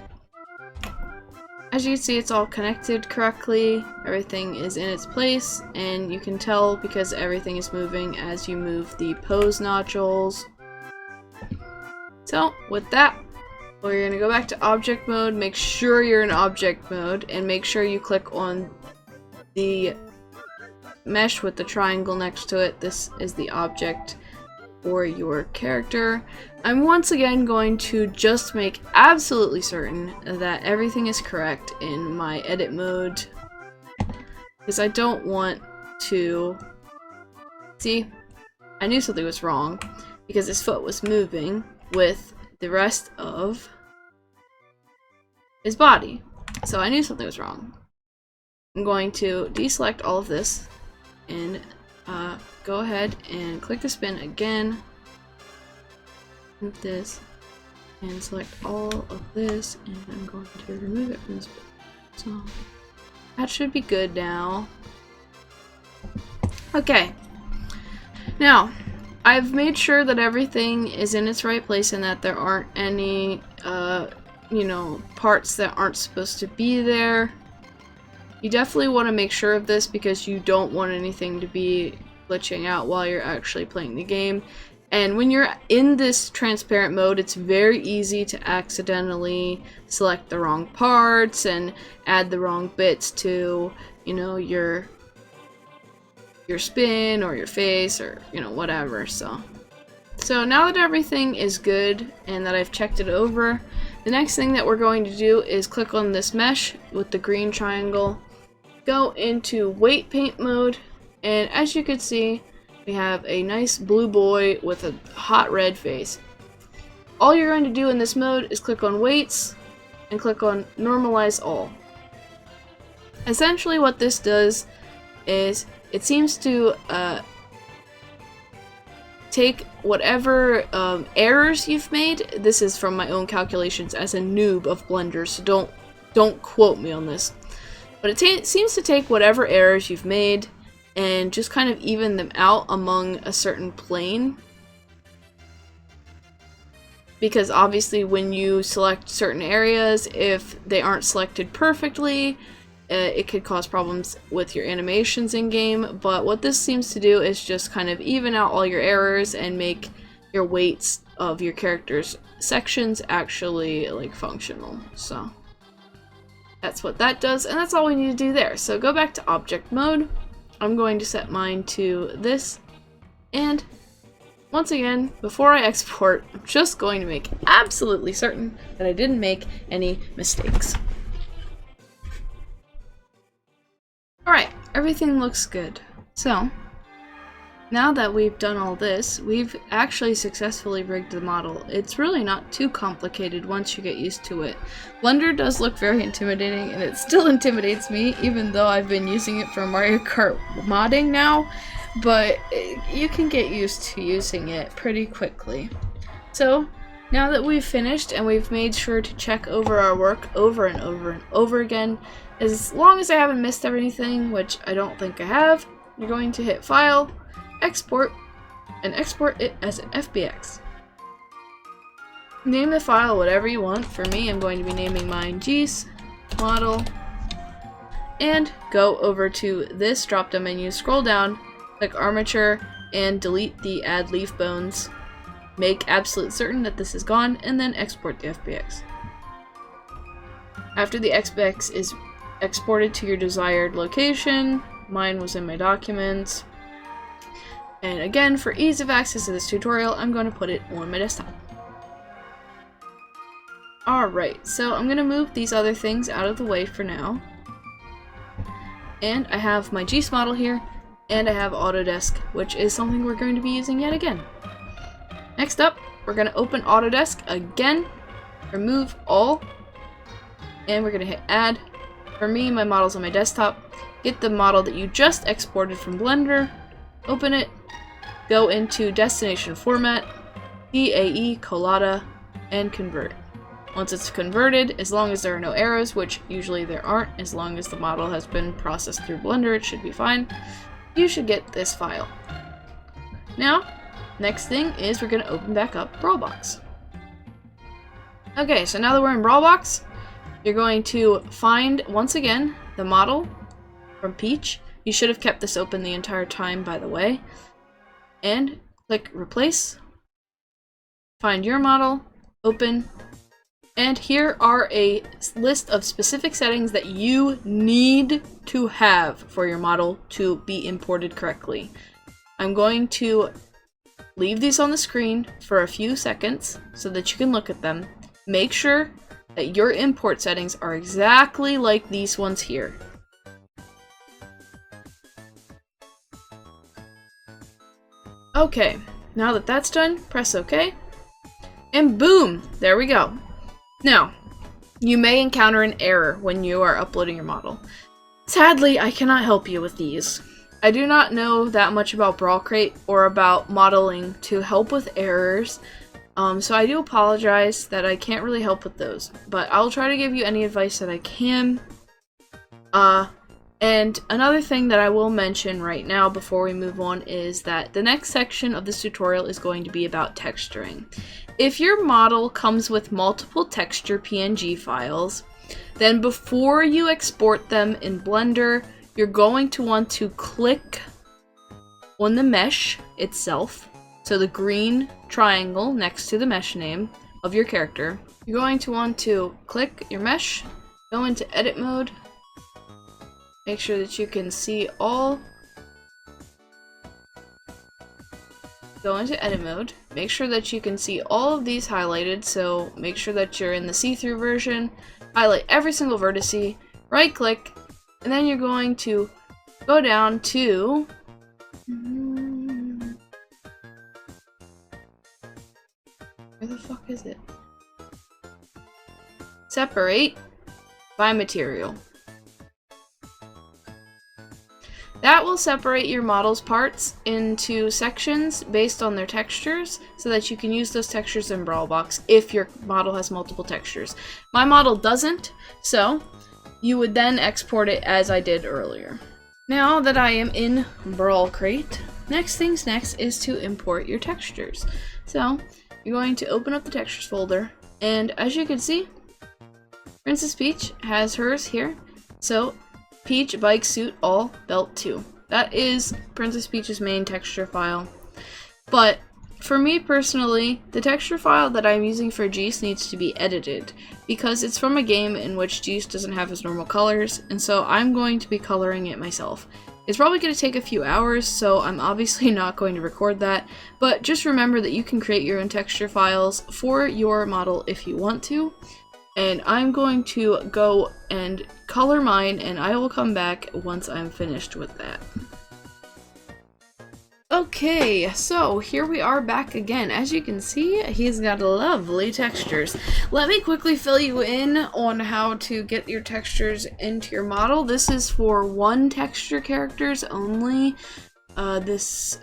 as you can see, it's all connected correctly. Everything is in its place, and you can tell because everything is moving as you move the pose nodules. So with that, we're gonna go back to object mode. Make sure you're in object mode, and make sure you click on the mesh with the triangle next to it. This is the object for your character. I'm once again going to just make absolutely certain that everything is correct in my edit mode, because I don't want to see. I knew something was wrong because his foot was moving with the rest of his body, so I knew something was wrong. I'm going to deselect all of this and go ahead and click the spin again, move this, and select all of this, and I'm going to remove it from the spin. So that should be good now. Okay, now I've made sure that everything is in its right place and that there aren't any parts that aren't supposed to be there. You definitely want to make sure of this because you don't want anything to be glitching out while you're actually playing the game. And when you're in this transparent mode, it's very easy to accidentally select the wrong parts and add the wrong bits to, your spin or your face or, whatever. So now that everything is good and that I've checked it over, the next thing that we're going to do is click on this mesh with the green triangle, go into weight paint mode, and as you can see, we have a nice blue boy with a hot red face. All you're going to do in this mode is click on weights and click on normalize all. Essentially what this does is it seems to take whatever errors you've made. This is from my own calculations as a noob of Blender, so don't quote me on this. But it seems to take whatever errors you've made and just kind of even them out among a certain plane. Because obviously when you select certain areas, if they aren't selected perfectly, it could cause problems with your animations in game. But what this seems to do is just kind of even out all your errors and make your weights of your character's sections actually functional. So that's what that does, and that's all we need to do there. So go back to object mode. I'm going to set mine to this, and once again, before I export, I'm just going to make absolutely certain that I didn't make any mistakes. Alright, everything looks good. So, now that we've done all this, we've actually successfully rigged the model. It's really not too complicated once you get used to it. Blender does look very intimidating, and it still intimidates me, even though I've been using it for Mario Kart modding now, but you can get used to using it pretty quickly. So, now that we've finished and we've made sure to check over our work over and over and over again, as long as I haven't missed anything, which I don't think I have, you're going to hit File, Export, and export it as an FBX. Name the file whatever you want. For me, I'm going to be naming mine GS model, and go over to this drop-down menu, scroll down, click armature, and delete the add leaf bones. Make absolute certain that this is gone, and then export the FBX. After the FBX is exported to your desired location, mine was in my documents. And again, for ease of access to this tutorial, I'm going to put it on my desktop. Alright, so I'm going to move these other things out of the way for now. And I have my GS model here, and I have Autodesk, which is something we're going to be using yet again. Next up, we're going to open Autodesk again, remove all, and we're going to hit add. For me, my model's on my desktop. Get the model that you just exported from Blender, open it, go into destination format, DAE Collada, and convert. Once it's converted, as long as there are no errors, which usually there aren't, as long as the model has been processed through Blender, it should be fine, you should get this file. Now, next thing is we're going to open back up Brawlbox. Okay, so now that we're in Brawlbox, you're going to find, once again, the model from Peach. You should have kept this open the entire time, by the way. And click replace, find your model, open, and here are a list of specific settings that you need to have for your model to be imported correctly. I'm going to leave these on the screen for a few seconds so that you can look at them. Make sure that your import settings are exactly like these ones here. Okay, now that that's done, press OK, and boom, there we go. Now, you may encounter an error when you are uploading your model. Sadly, I cannot help you with these. I do not know that much about Brawl Crate or about modeling to help with errors, so I do apologize that I can't really help with those, but I'll try to give you any advice that I can. And another thing that I will mention right now before we move on is that the next section of this tutorial is going to be about texturing. If your model comes with multiple texture PNG files, then before you export them in Blender, you're going to want to click on the mesh itself, so the green triangle next to the mesh name of your character. You're going to want to click your mesh, go into edit mode, make sure that you can see all. Go into edit mode, make sure that you can see all of these highlighted, so make sure that you're in the see-through version, highlight every single vertice, right click, and then you're going to go down to where the fuck is it? Separate by material. That will separate your model's parts into sections based on their textures so that you can use those textures in Brawlbox if your model has multiple textures. My model doesn't, so you would then export it as I did earlier. Now that I am in Brawl Crate, next things next is to import your textures. So you're going to open up the textures folder, and as you can see, Princess Peach has hers here. So Peach bike suit all belt 2. That is Princess Peach's main texture file. But for me personally, the texture file that I'm using for GS needs to be edited because it's from a game in which GS doesn't have its normal colors, and so I'm going to be coloring it myself. It's probably going to take a few hours, so I'm obviously not going to record that, but just remember that you can create your own texture files for your model if you want to, and I'm going to go and color mine, and I will come back once I'm finished with that. Okay, so here we are back again. As you can see, he's got lovely textures. Let me quickly fill you in on how to get your textures into your model. This is for one texture characters only, this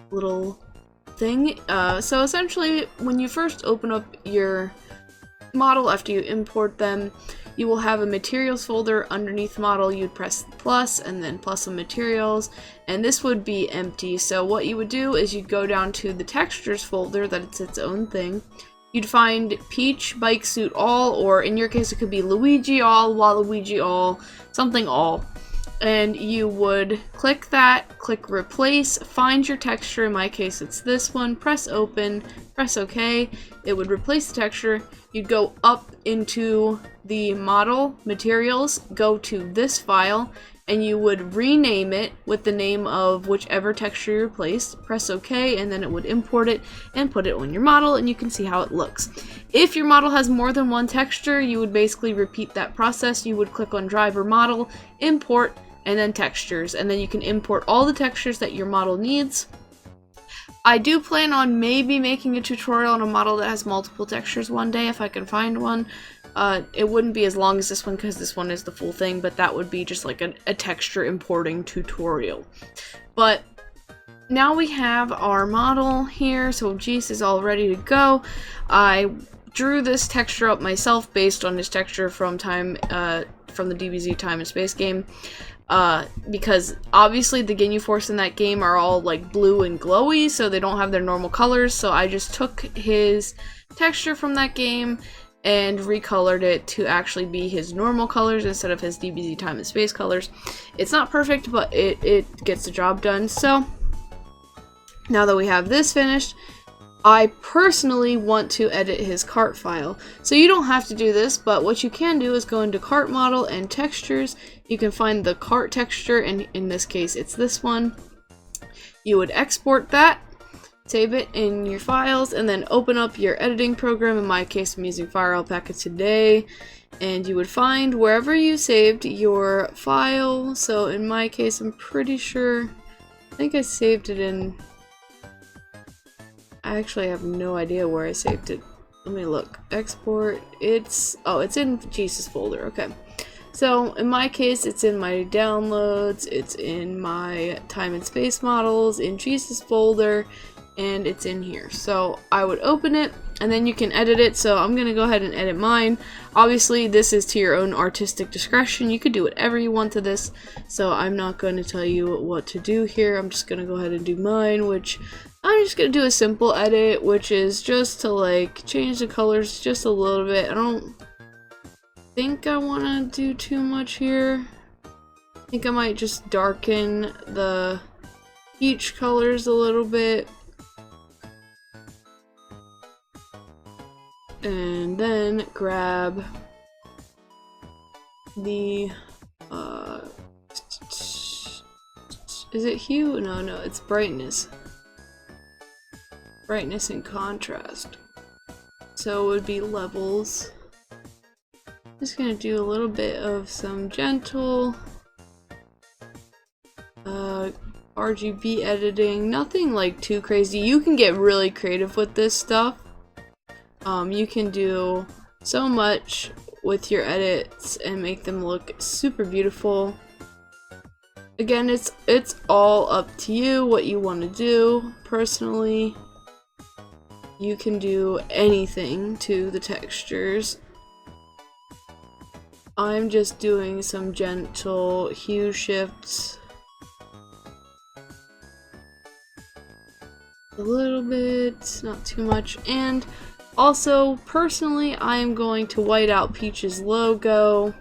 little thing. So essentially, when you first open up your model after you import them, you will have a materials folder underneath model. You'd press plus and then plus on materials, and this would be empty. So what you would do is you'd go down to the textures folder, that it's its own thing. You'd find Peach, Bike Suit All, or in your case it could be Luigi All, Waluigi All, something all. And you would click that, click replace, find your texture, in my case it's this one, press open, press OK, it would replace the texture. You'd go up into the model, materials, go to this file, and you would rename it with the name of whichever texture you replaced, press OK, and then it would import it and put it on your model, and you can see how it looks. If your model has more than one texture, you would basically repeat that process. You would click on driver model, import, and then textures, and then you can import all the textures that your model needs. I do plan on maybe making a tutorial on a model that has multiple textures one day if I can find one. It wouldn't be as long as this one because this one is the full thing, but that would be just like a texture importing tutorial. But now we have our model here, so Geese is all ready to go. I drew this texture up myself based on this texture from the DBZ Time and Space game. Because obviously the Ginyu Force in that game are all like blue and glowy, so they don't have their normal colors, so I just took his texture from that game and recolored it to actually be his normal colors instead of his DBZ Time and Space colors. It's not perfect, but it gets the job done. So now that we have this finished, I personally want to edit his KART file. So you don't have to do this, but what you can do is go into KART model and textures. You can find the KART texture, and in this case it's this one. You would export that, save it in your files, and then open up your editing program. In my case I'm using Fire Alpaca today, and you would find wherever you saved your file. So in my case I'm pretty sure, I think I saved it in, I actually have no idea where I saved it. Let me look. Export. It's in Jesus folder. Okay. So in my case, it's in my downloads, it's in my time and space models, in Jesus folder, and it's in here. So I would open it, and then you can edit it. So I'm going to go ahead and edit mine. Obviously, this is to your own artistic discretion. You could do whatever you want to this, so I'm not going to tell you what to do here. I'm just going to go ahead and do mine, which I'm just going to do a simple edit, which is just to like change the colors just a little bit. I don't think I want to do too much here. I think I might just darken the peach colors a little bit. And then grab the, is it hue? No, it's brightness. Brightness and contrast. So it would be levels. Just gonna do a little bit of some gentle RGB editing, nothing like too crazy. You can get really creative with this stuff. You can do so much with your edits and make them look super beautiful. Again, it's all up to you what you want to do. Personally, you can do anything to the textures. I'm just doing some gentle hue shifts. A little bit, not too much. And also, personally, I'm going to white out Peach's logo.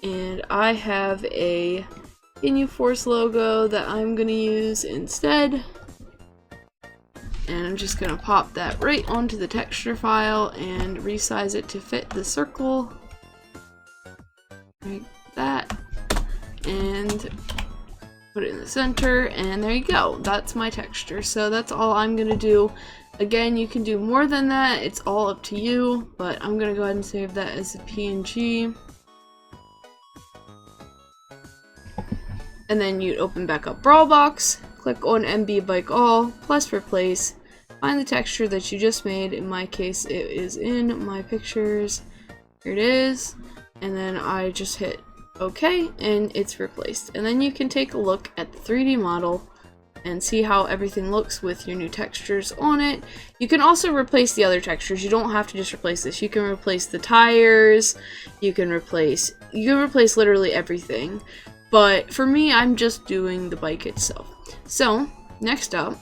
And I have a Ginyu Force logo that I'm going to use instead. And I'm just going to pop that right onto the texture file and resize it to fit the circle. Like that. and put it in the center, and there you go. That's my texture. So that's all I'm gonna do. Again, you can do more than that. It's all up to you, but I'm gonna go ahead and save that as a PNG. And then you'd open back up Brawlbox, click on MB Bike All, plus replace, find the texture that you just made. In my case, it is in my pictures. Here it is. And then I just hit OK, and it's replaced. And then you can take a look at the 3D model and see how everything looks with your new textures on it. You can also replace the other textures. You don't have to just replace this. You can replace the tires, you can replace literally everything. But for me, I'm just doing the bike itself. So, next up,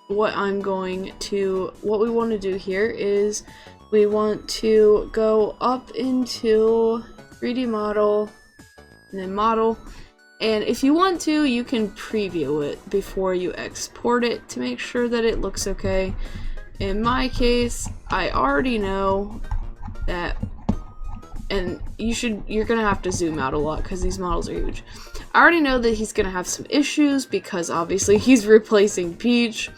what we want to do here is we want to go up into 3D model, and then model. And if you want to, you can preview it before you export it to make sure that it looks okay. In my case, I already know that, and you're gonna have to zoom out a lot because these models are huge. I already know that he's gonna have some issues because obviously he's replacing Peach,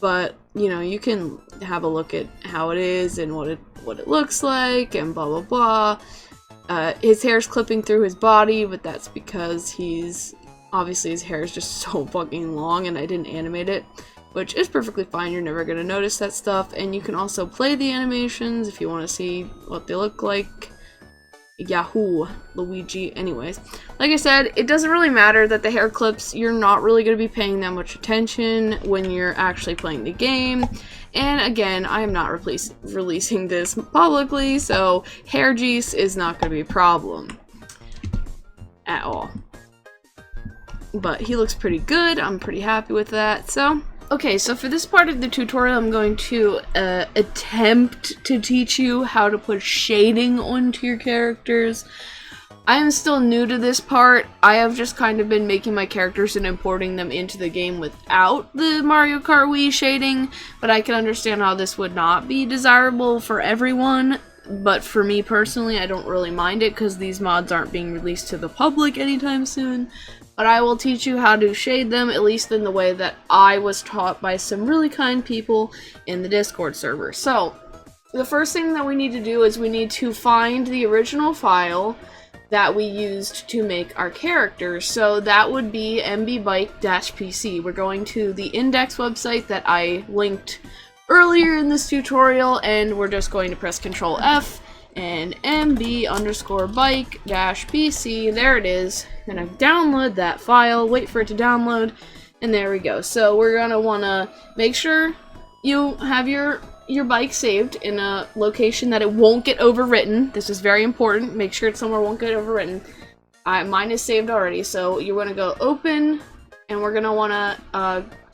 but you know, you can have a look at how it is and what it looks like and blah blah blah. His hair's clipping through his body, but that's because obviously his hair is just so fucking long and I didn't animate it, which is perfectly fine. You're never gonna notice that stuff. And you can also play the animations if you want to see what they look like. Yahoo, Luigi. Anyways, like I said, it doesn't really matter that the hair clips. You're not really going to be paying that much attention when you're actually playing the game. And again, I am not releasing this publicly, so hair juice is not going to be a problem at all. But he looks pretty good. I'm pretty happy with that. So okay, so for this part of the tutorial, I'm going to attempt to teach you how to put shading onto your characters. I am still new to this part. I have just kind of been making my characters and importing them into the game without the Mario Kart Wii shading, but I can understand how this would not be desirable for everyone. But for me personally, I don't really mind it because these mods aren't being released to the public anytime soon. But I will teach you how to shade them, at least in the way that I was taught by some really kind people in the Discord server. So, the first thing that we need to do is we need to find the original file that we used to make our characters. So that would be mbike-pc. We're going to the index website that I linked earlier in this tutorial, and we're just going to press Ctrl F and mb_bike-pc. There it is. Gonna download that file, wait for it to download, and there we go. So we're gonna wanna make sure you have your bike saved in a location that it won't get overwritten. This is very important. Make sure it's somewhere it won't get overwritten. Mine is saved already, so you're gonna go open, and we're gonna wanna,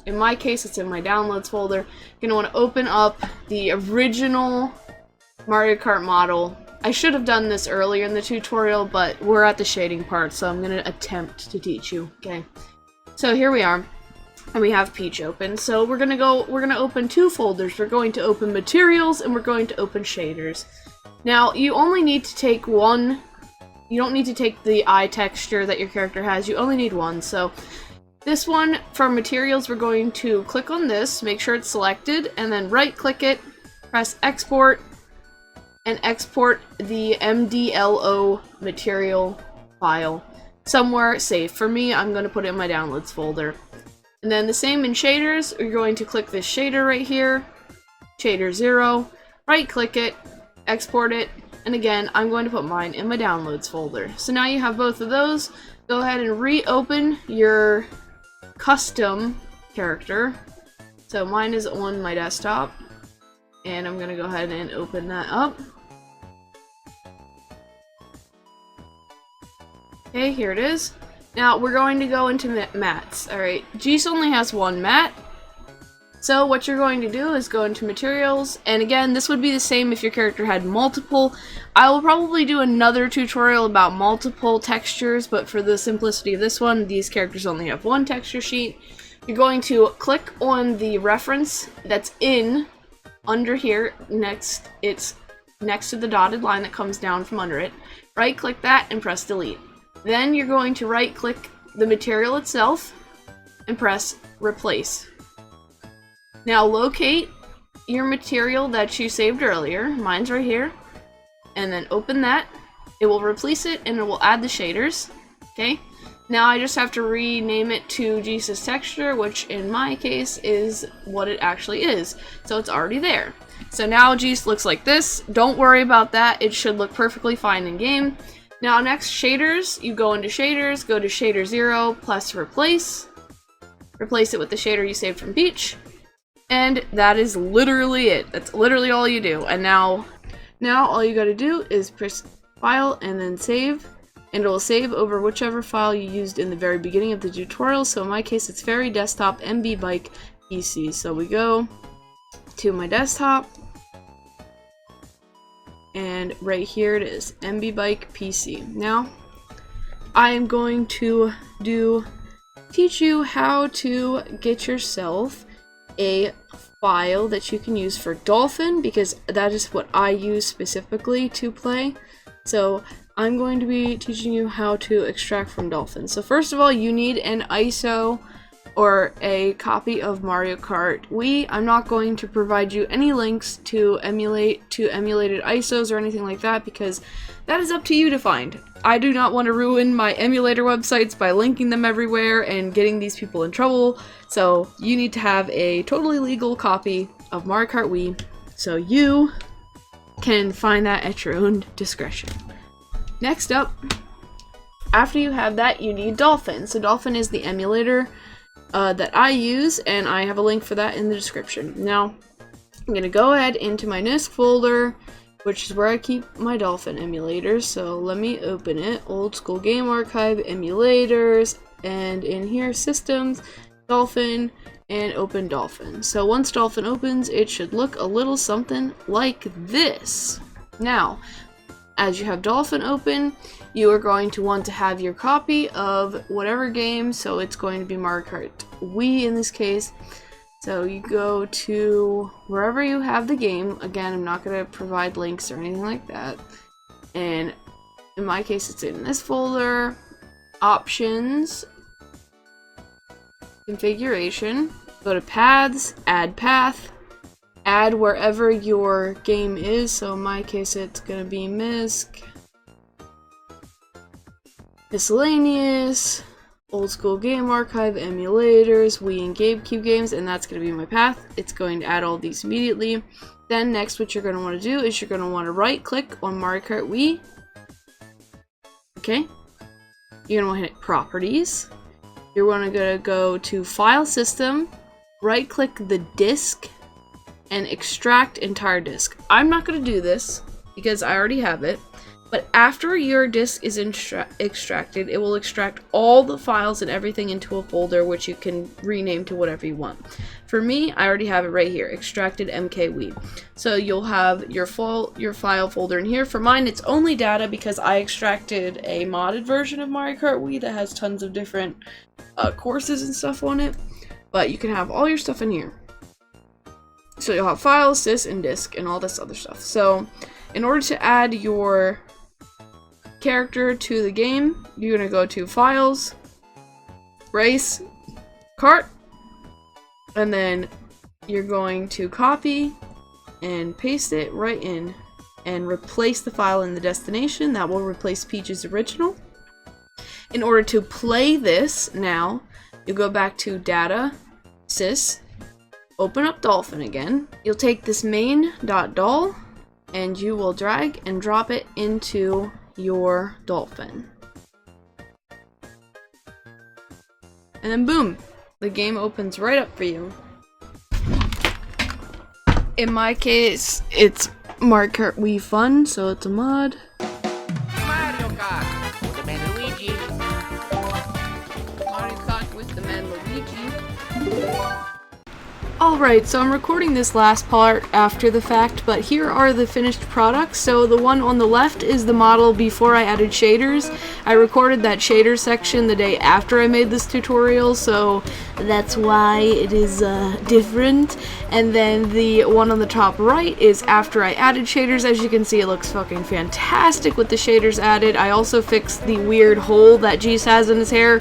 in my case, it's in my downloads folder. You're gonna wanna open up the original Mario Kart model. I should have done this earlier in the tutorial, but we're at the shading part, so I'm gonna attempt to teach you. Okay, so here we are, and we have Peach open. So we're gonna open two folders. We're going to open materials, and we're going to open shaders. Now, you only need to take one. You don't need to take the eye texture that your character has. You only need one. So this one, for materials, we're going to click on this, make sure it's selected, and then right-click it, press export, and export the MDLO material file somewhere safe. For me, I'm going to put it in my downloads folder. And then the same in shaders, you're going to click this shader right here, shader 0, right click it, export it, and again, I'm going to put mine in my downloads folder. So now you have both of those. Go ahead and reopen your custom character. So mine is on my desktop, and I'm going to go ahead and open that up. Okay, here it is. Now, we're going to go into mats. Alright, Geese only has one mat. So, what you're going to do is go into materials. And again, this would be the same if your character had multiple. I will probably do another tutorial about multiple textures, but for the simplicity of this one, these characters only have one texture sheet. You're going to click on the reference that's under here. It's next to the dotted line that comes down from under it. Right click that and press delete. Then you're going to right click the material itself and press replace. Now locate your material that you saved earlier, mine's right here, and then open that. It will replace it and it will add the shaders. Okay, now I just have to rename it to Jesus texture, which in my case is what it actually is. So it's already there. So now Jesus looks like this. Don't worry about that, it should look perfectly fine in game. Now next, shaders, you go into shaders, go to shader 0 plus replace. Replace it with the shader you saved from Beach. And that is literally it. That's literally all you do. And now all you gotta do is press file and then save. And it will save over whichever file you used in the very beginning of the tutorial. So in my case, it's Ferry Desktop MB Bike PC. So we go to my desktop. And right here it is, MB Bike PC. Now, I am going to teach you how to get yourself a file that you can use for Dolphin, because that is what I use specifically to play. So I'm going to be teaching you how to extract from Dolphin. So first of all, you need an ISO or a copy of Mario Kart Wii. I'm not going to provide you any links to emulated ISOs or anything like that, because that is up to you to find. I do not want to ruin my emulator websites by linking them everywhere and getting these people in trouble, so you need to have a totally legal copy of Mario Kart Wii, so you can find that at your own discretion. Next up, after you have that, you need Dolphin. So Dolphin is the emulator that I use, and I have a link for that in the description. Now, I'm going to go ahead into my NISC folder, which is where I keep my Dolphin emulators. So let me open it. Old School Game Archive, emulators, and in here, systems, Dolphin, and open Dolphin. So once Dolphin opens, it should look a little something like this. Now, as you have Dolphin open, you are going to want to have your copy of whatever game, so it's going to be Mario Kart Wii in this case. So you go to wherever you have the game. Again, I'm not going to provide links or anything like that. And in my case, it's in this folder, options, configuration, go to paths, add path, add wherever your game is. So in my case, it's going to be MISC, miscellaneous, Old School Game Archive, emulators, Wii and GameCube games, and that's going to be my path. It's going to add all these immediately. Then next, what you're going to want to do is you're going to want to right click on Mario Kart Wii. Okay. You're going to want to hit Properties. You're going to go to File System, right click the disk, and extract entire disk. I'm not going to do this because I already have it. But after your disk is extracted, it will extract all the files and everything into a folder, which you can rename to whatever you want. For me, I already have it right here, extracted MKWii. So you'll have your file folder in here. For mine, it's only data because I extracted a modded version of Mario Kart Wii that has tons of different courses and stuff on it. But you can have all your stuff in here. So you'll have files, sys, and disk, and all this other stuff. So in order to add your character to the game, you're going to go to Files, Race, Kart, and then you're going to copy and paste it right in and replace the file in the destination. That will replace Peach's original. In order to play this now, you go back to Data, Sys, open up Dolphin again. You'll take this main.dol and you will drag and drop it into your Dolphin. And then boom, the game opens right up for you. In my case, it's Mario Kart Wii Fun, so it's a mod. Mario Kart with the man Luigi. Mario Kart with the man Luigi. Alright, so I'm recording this last part after the fact, but here are the finished products. So the one on the left is the model before I added shaders. I recorded that shader section the day after I made this tutorial, so that's why it is different. And then the one on the top right is after I added shaders. As you can see, it looks fucking fantastic with the shaders added. I also fixed the weird hole that Geese has in his hair.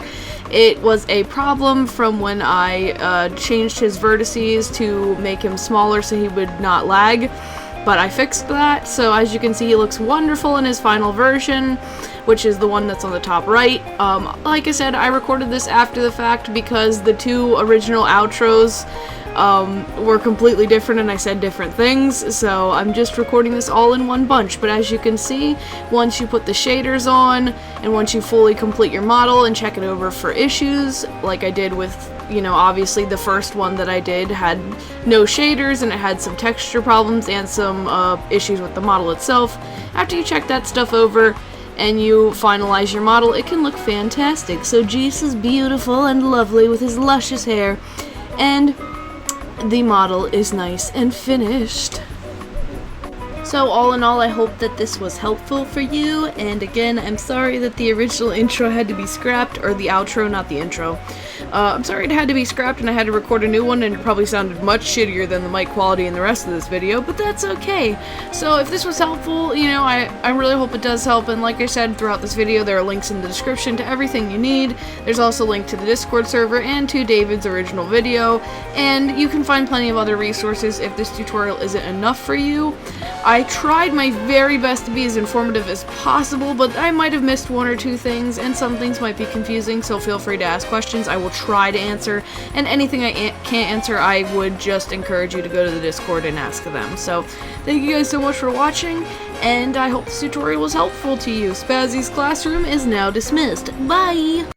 It was a problem from when I changed his vertices to make him smaller so he would not lag, but I fixed that, so as you can see he looks wonderful in his final version, which is the one that's on the top right. Like I said, I recorded this after the fact because the two original outros were completely different and I said different things, so I'm just recording this all in one bunch. But as you can see, once you put the shaders on and once you fully complete your model and check it over for issues, like I did with, you know, obviously the first one that I did had no shaders and it had some texture problems and some issues with the model itself. After you check that stuff over and you finalize your model, it can look fantastic. So Geese is beautiful and lovely with his luscious hair, and the model is nice and finished. So all in all, I hope that this was helpful for you, and again, I'm sorry that the original intro had to be scrapped, or the outro, not the intro. I'm sorry it had to be scrapped and I had to record a new one, and it probably sounded much shittier than the mic quality in the rest of this video, but that's okay. So if this was helpful, you know, I really hope it does help, and like I said throughout this video, there are links in the description to everything you need. There's also a link to the Discord server and to David's original video, and you can find plenty of other resources if this tutorial isn't enough for you. I tried my very best to be as informative as possible, but I might have missed one or two things, and some things might be confusing, so feel free to ask questions. I will try to answer, and anything I can't answer, I would just encourage you to go to the Discord and ask them. So, thank you guys so much for watching, and I hope this tutorial was helpful to you. Spazzy's classroom is now dismissed. Bye!